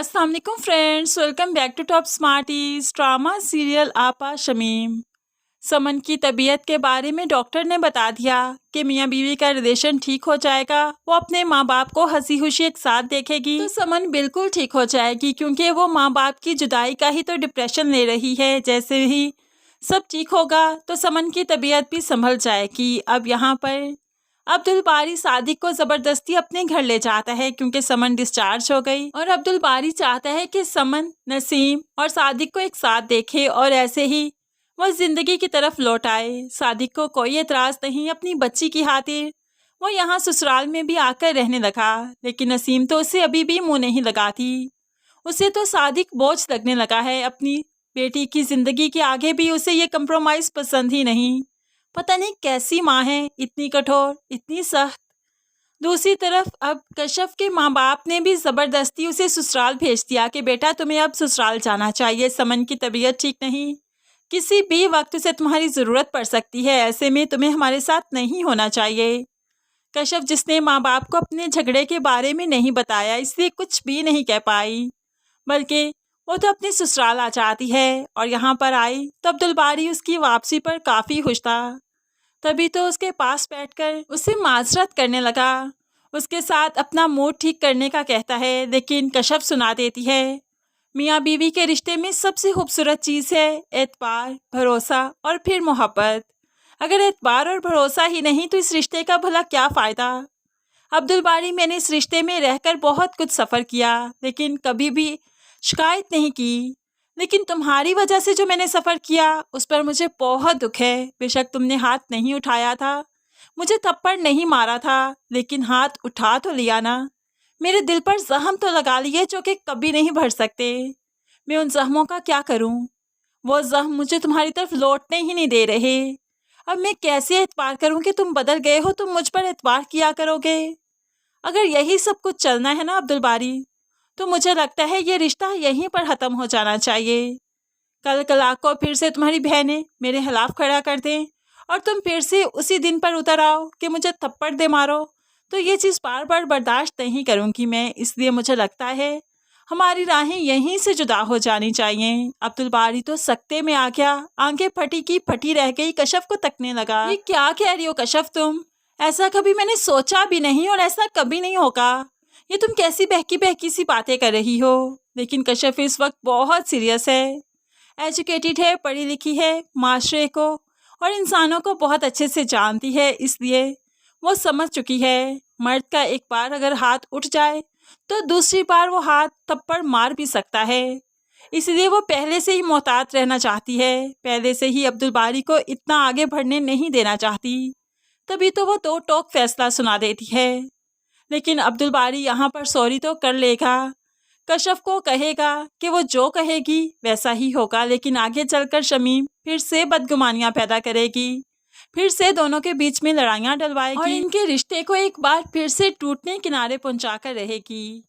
अस्सलाम वालेकुम friends, welcome back to top smarties. Drama serial Aapa Shameem. समन की तबीयत के बारे में डॉक्टर ने बता दिया कि मियाँ बीवी का रिलेशन ठीक हो जाएगा। वो अपने माँ बाप को हंसी खुशी एक साथ देखेगी तो समन बिल्कुल ठीक हो जाएगी, क्योंकि वो माँ बाप की जुदाई का ही तो डिप्रेशन ले रही है। जैसे ही सब ठीक होगा तो समन की तबीयत भी संभल जाएगी। अब यहाँ पर अब्दुल बारी सादिक को जबरदस्ती अपने घर ले जाता है, क्योंकि समन डिस्चार्ज हो गई और अब्दुल बारी चाहता है कि समन, नसीम और सादिक को एक साथ देखे और ऐसे ही वो जिंदगी की तरफ लौट आए। सादिक को कोई एतराज नहीं अपनी बच्ची की खातिर, वो यहाँ ससुराल में भी आकर रहने लगा। लेकिन नसीम तो उसे अभी भी मुंह नहीं लगाती। उसे तो सादिक बोझ लगने लगा है अपनी बेटी की जिंदगी के आगे भी। उसे ये कंप्रोमाइज पसंद ही नहीं। पता नहीं कैसी माँ है, इतनी कठोर, इतनी सख्त। दूसरी तरफ अब कश्यप के माँ बाप ने भी जबरदस्ती उसे ससुराल भेज दिया कि बेटा तुम्हें अब ससुराल जाना चाहिए, समन की तबीयत ठीक नहीं, किसी भी वक्त उसे तुम्हारी ज़रूरत पड़ सकती है, ऐसे में तुम्हें हमारे साथ नहीं होना चाहिए। कश्यप, जिसने माँ बाप को अपने झगड़े के बारे में नहीं बताया, इसलिए कुछ भी नहीं कह पाई, बल्कि वो तो अपने ससुराल आ जाती है। और यहाँ पर आई तो अब्दुल बारी उसकी वापसी पर काफ़ी खुश था। तभी तो उसके पास बैठकर उसे माजरत करने लगा, उसके साथ अपना मूड ठीक करने का कहता है। लेकिन कश्यप सुना देती है, मियाँ बीवी के रिश्ते में सबसे खूबसूरत चीज़ है एतबार, भरोसा और फिर मोहब्बत। अगर एतबार और भरोसा ही नहीं तो इस रिश्ते का भला क्या फ़ायदा। अब्दुल बारी, मैंने इस रिश्ते में रहकर बहुत कुछ सफ़र किया, लेकिन कभी भी शिकायत नहीं की। लेकिन तुम्हारी वजह से जो मैंने सफ़र किया उस पर मुझे बहुत दुख है। बेशक तुमने हाथ नहीं उठाया था, मुझे थप्पड़ नहीं मारा था, लेकिन हाथ उठा तो लिया ना। मेरे दिल पर जख्म तो लगा लिए जो कि कभी नहीं भर सकते। मैं उन जख्मों का क्या करूं? वो जख्म मुझे तुम्हारी तरफ लौटने ही नहीं दे रहे। अब मैं कैसे एतबार करूं कि तुम बदल गए हो, तुम मुझ पर एतबार किया करोगे। अगर यही सब कुछ चलना है ना अब्दुल बारी, तो मुझे लगता है ये रिश्ता यहीं पर ख़त्म हो जाना चाहिए। कल कलाक को फिर से तुम्हारी बहनें मेरे खिलाफ खड़ा कर दें और तुम फिर से उसी दिन पर उतर आओ कि मुझे थप्पड़ दे मारो, तो ये चीज़ बार बार बर्दाश्त नहीं करूँगी मैं। इसलिए मुझे लगता है हमारी राहें यहीं से जुदा हो जानी चाहिए। अब्दुल बारी तो सख्ते में आ गया, आंखें फटी की फटी रह गई, कश्यप को तकने लगा। ये क्या कह रही हो कश्यप तुम? ऐसा कभी मैंने सोचा भी नहीं और ऐसा कभी नहीं होगा। ये तुम कैसी बहकी बहकी सी बातें कर रही हो? लेकिन कश्यप इस वक्त बहुत सीरियस है, एजुकेटेड है, पढ़ी लिखी है, माशरे को और इंसानों को बहुत अच्छे से जानती है। इसलिए वो समझ चुकी है मर्द का एक बार अगर हाथ उठ जाए तो दूसरी बार वो हाथ थप्पड़ मार भी सकता है। इसलिए वो पहले से ही मोहतात रहना चाहती है, पहले से ही अब्दुल बारी को इतना आगे बढ़ने नहीं देना चाहती। तभी तो वो दो टोक फैसला सुना देती है। लेकिन अब्दुल बारी यहाँ पर सॉरी तो कर लेगा, कश्यप को कहेगा कि वो जो कहेगी वैसा ही होगा, लेकिन आगे चलकर शमीम फिर से बदगुमानियां पैदा करेगी, फिर से दोनों के बीच में लड़ाइयां डलवाएगी और इनके रिश्ते को एक बार फिर से टूटने किनारे पहुंचाकर रहेगी।